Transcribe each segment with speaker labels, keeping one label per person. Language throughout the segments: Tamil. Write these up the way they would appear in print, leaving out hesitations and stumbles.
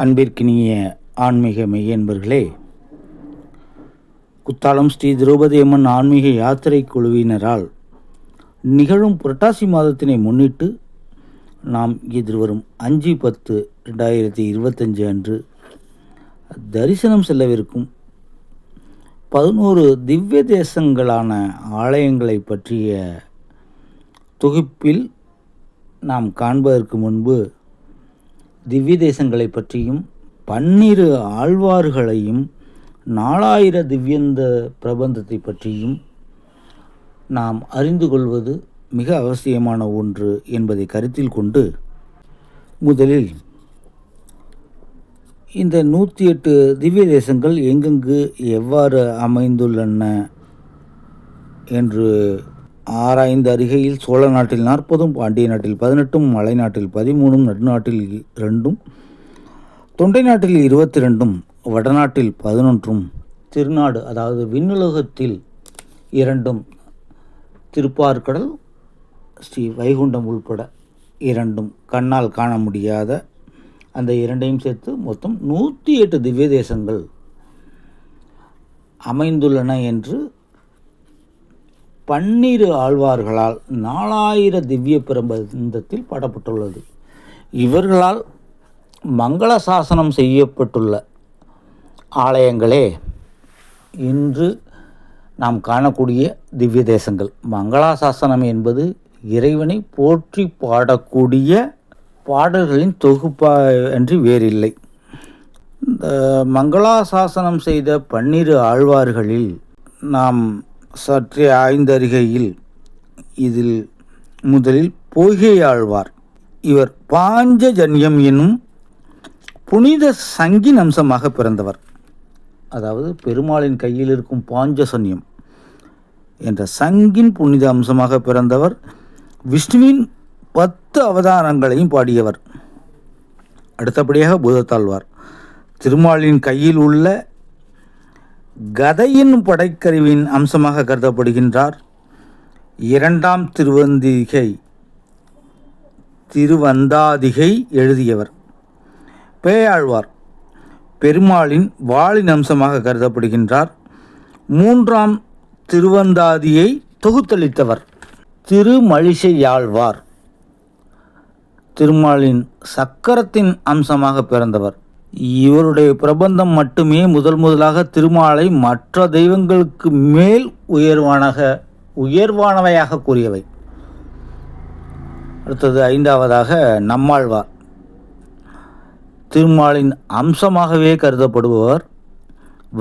Speaker 1: அன்பிற்கினிய ஆன்மீக மெய்யன்பர்களே, குத்தாலம் ஸ்ரீ திரௌபதி அம்மன் ஆன்மீக யாத்திரை குழுவினரால் நிகழும் புரட்டாசி மாதத்தினை முன்னிட்டு நாம் எதிர்வரும் 5/10/2025 அன்று தரிசனம் செல்லவிருக்கும் 11 திவ்ய தேசங்களான ஆலயங்களை பற்றிய தொகுப்பில் நாம் காண்பதற்கு முன்பு திவ்ய தேசங்களை பற்றியும் 12 ஆழ்வார்களையும் 4000 திவ்யந்த பிரபந்தத்தை பற்றியும் நாம் அறிந்து கொள்வது மிக அவசியமான ஒன்று என்பதை கருத்தில் கொண்டு முதலில் இந்த 108 திவ்ய தேசங்கள் எங்கெங்கு எவ்வாறு அமைந்துள்ளன என்று ஆராய்ந்து அறிகையில் சோழ நாட்டில் 40, பாண்டிய நாட்டில் 18, மலை நாட்டில் 13, நடுநாட்டில் 2, தொண்டை நாட்டில் 22, வடநாட்டில் 11, திருநாடு அதாவது விண்ணுலகத்தில் 2, திருப்பார்கடல் ஸ்ரீ வைகுண்டம் உள்பட 2 கண்ணால் காண முடியாத அந்த 2ஐயும் சேர்த்து மொத்தம் 108 திவ்ய தேசங்கள் அமைந்துள்ளன என்று 12 ஆழ்வார்களால் 4000 திவ்ய பிரபந்தத்தில் பாடப்பட்டுள்ளது. இவர்களால் மங்கள சாசனம் செய்யப்பட்டுள்ள ஆலயங்களே இன்று நாம் காணக்கூடிய திவ்ய தேசங்கள். மங்களாசாசனம் என்பது இறைவனை போற்றி பாடக்கூடிய பாடல்களின் தொகுப்பா அன்றி வேறில்லை. இந்த மங்களாசாசனம் செய்த 12 ஆழ்வார்களில் நாம் சற்றே ஆய்ந்தறிகையில் இதில் முதலில் பொய்கை ஆழ்வார். இவர் பாஞ்சஜன்யம் என்னும் புனித சங்கின் அம்சமாக பிறந்தவர். அதாவது பெருமாளின் கையில் இருக்கும் பாஞ்சசன்யம் என்ற சங்கின் புனித அம்சமாக பிறந்தவர். விஷ்ணுவின் 10 அவதாரங்களையும் பாடியவர். அடுத்தபடியாக பூதத்தாழ்வார் திருமாலின் கையில் உள்ள கதையின் படைக்கருவின் அம்சமாக கருதப்படுகின்றார். 2ஆம் திருவந்தாதிகை எழுதியவர். பேயாழ்வார் பெருமாளின் வாளின் அம்சமாக கருதப்படுகின்றார். 3ஆம் திருவந்தாதியை தொகுத்தளித்தவர். திருமழிசையாழ்வார் திருமாலின் சக்கரத்தின் அம்சமாக பிறந்தவர். இவருடைய பிரபந்தம் மட்டுமே முதலாக திருமாலை மற்ற தெய்வங்களுக்கு மேல் உயர்வானவையாக கூறியவை. அடுத்தது 5ஆவதாக நம்மாழ்வார் திருமாலின் அம்சமாகவே கருதப்படுபவர்.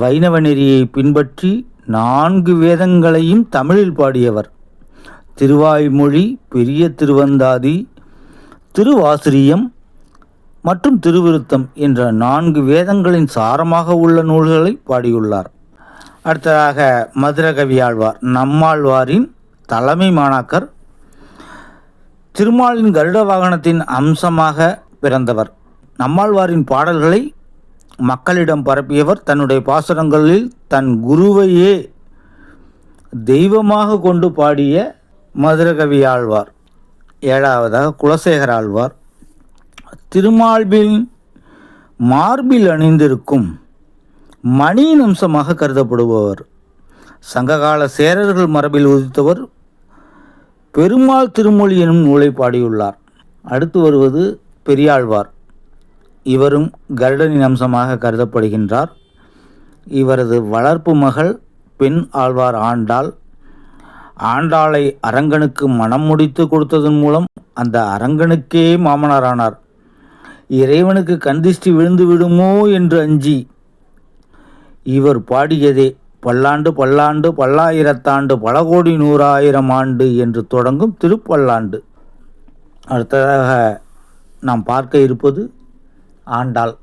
Speaker 1: வைணவ நெறியை பின்பற்றி 4 வேதங்களையும் தமிழில் பாடியவர். திருவாய்மொழி, பெரிய திருவந்தாதி, திருவாசிரியம் மற்றும் திருவிருத்தம் என்ற 4 வேதங்களின் சாரமாக உள்ள நூல்களை பாடியுள்ளார். அடுத்ததாக மதுரகவி ஆழ்வார் நம்மாழ்வாரின் தலைமை மாணாக்கர். திருமாலின் கருட வாகனத்தின் அம்சமாக பிறந்தவர். நம்மாழ்வாரின் பாடல்களை மக்களிடம் பரப்பியவர். தன்னுடைய பாசுரங்களில் தன் குருவையே தெய்வமாக கொண்டு பாடிய மதுரகவி ஆழ்வார். 7ஆவதாக குலசேகர ஆழ்வார் திருமால்பின் மார்பில் அணிந்திருக்கும் மணியின் அம்சமாக கருதப்படுபவர். சங்ககால சேரர்கள் மரபில் உதித்தவர். பெருமாள் திருமொழி எனும் நூலை பாடியுள்ளார். அடுத்து வருவது பெரியாழ்வார். இவரும் கருடனின் அம்சமாக கருதப்படுகின்றார். இவரது வளர்ப்பு மகள் பெண் ஆழ்வார் ஆண்டாள். ஆண்டாளை அரங்கனுக்கு மனம் முடித்து கொடுத்ததன் மூலம் அந்த அரங்கனுக்கே மாமனாரானார். இறைவனுக்கு கந்திஷ்டி விழுந்து விடுமோ என்று அஞ்சி இவர் பாடியதே பல்லாண்டு பல்லாண்டு பல்லாயிரத்தாண்டு பல கோடி 100,000 ஆண்டு என்று தொடங்கும் திருப்பல்லாண்டு. அடுத்ததாக நாம் பார்க்க இருப்பது ஆண்டாள்.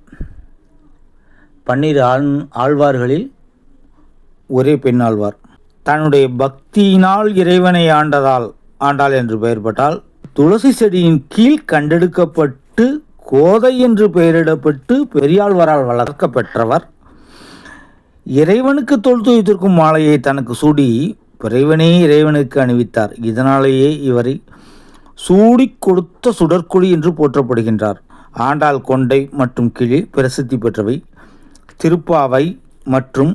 Speaker 1: 12 ஆழ்வார்களில் ஒரே பெண் ஆழ்வார். தன்னுடைய பக்தியினால் இறைவனை ஆண்டாள் என்று பெயர்பட்டால் துளசி செடியின் கீழ் கண்டெடுக்கப்பட்டு கோதை என்று பெயரிடப்பட்டு பெரியாழ்வாரால் வளர்க்க பெற்றவர். இறைவனுக்கு தோல் துய்த்திருக்கும் மாலையை தனக்கு சூடி இறைவனே இறைவனுக்கு அணிவித்தார். இதனாலேயே இவரை சூடி கொடுத்த சுடற்கொடி என்று போற்றப்படுகின்றார். ஆண்டாள் கொண்டை மற்றும் கிளி பிரசித்தி பெற்றவை. திருப்பாவை மற்றும்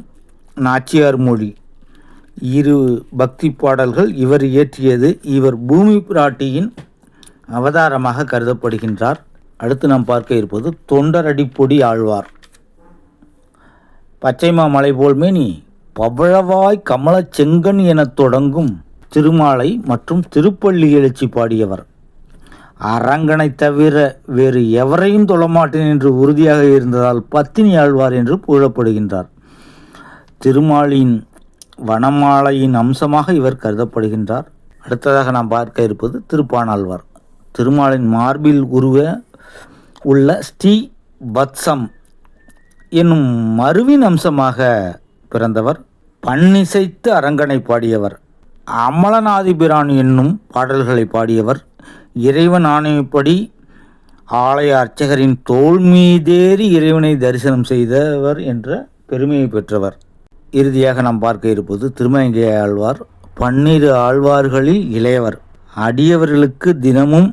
Speaker 1: நாச்சியார் மொழி இரு பக்தி பாடல்கள் இவர் இயற்றியது. இவர் பூமி பிராட்டியின் அவதாரமாக கருதப்படுகின்றார். அடுத்து நாம் பார்க்க இருப்பது தொண்டரடிப்பொடி ஆழ்வார். பச்சைமா மலை போல் மேனி பவழவாய் கமலச் செங்கன் எனத் தொடங்கும் திருமாலை மற்றும் திருப்பள்ளி எழுச்சி பாடியவர். அரங்கனை தவிர வேறு எவரையும் தொழமாட்டேன் என்று உறுதியாக இருந்ததால் பத்தினி ஆழ்வார் என்று புகழப்படுகின்றார். திருமாலின் வனமாலையின் அம்சமாக இவர் கருதப்படுகின்றார். அடுத்ததாக நாம் பார்க்க இருப்பது திருப்பாணாழ்வார். திருமாலின் மார்பில் உருவ உள்ள ஸ்ரீ வத்சம் என்னும் மருவின் அம்சமாக பிறந்தவர். பன்னிசைத்து அரங்கனை பாடியவர். அமலநாதிபிரான் என்னும் பாடல்களை பாடியவர். இறைவன் ஆணைப்படி ஆலய அர்ச்சகரின் தோல் மீதேறி இறைவனை தரிசனம் செய்தவர் என்ற பெருமையை பெற்றவர். இறுதியாக நாம் பார்க்க இருப்பது திருமங்கை ஆழ்வார். 12 ஆழ்வார்களில் இளையவர். அடியவர்களுக்கு தினமும்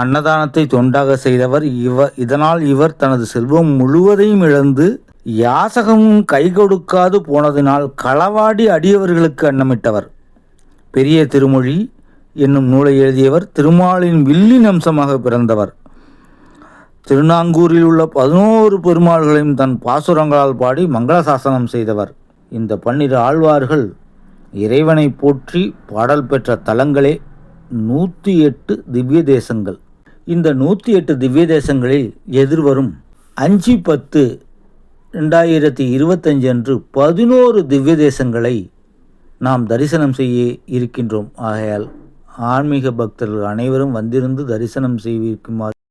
Speaker 1: அன்னதானத்தை தொண்டாக செய்தவர். இதனால் இவர் தனது செல்வம் முழுவதையும் இழந்து யாசகமும் கை கொடுக்காது போனதினால் களவாடி அடியவர்களுக்கு அன்னமிட்டவர். பெரிய திருமொழி என்னும் நூலை எழுதியவர். திருமாலின் வில்லின் அம்சமாக பிறந்தவர். திருநாங்கூரில் உள்ள 11 பெருமாள்களையும் தன் பாசுரங்களால் பாடி மங்களசாசனம் செய்தவர். இந்த 12 ஆழ்வார்கள் இறைவனை போற்றி பாடல் பெற்ற தலங்களே 108 திவ்ய தேசங்கள். இந்த 108 திவ்ய தேசங்களில் எதிர்வரும் 5/10/2025 அன்று 11 திவ்ய தேசங்களை நாம் தரிசனம் செய்ய இருக்கின்றோம். ஆகையால் ஆன்மீக பக்தர்கள் அனைவரும் வந்திருந்து தரிசனம் செய்விக்குமாறு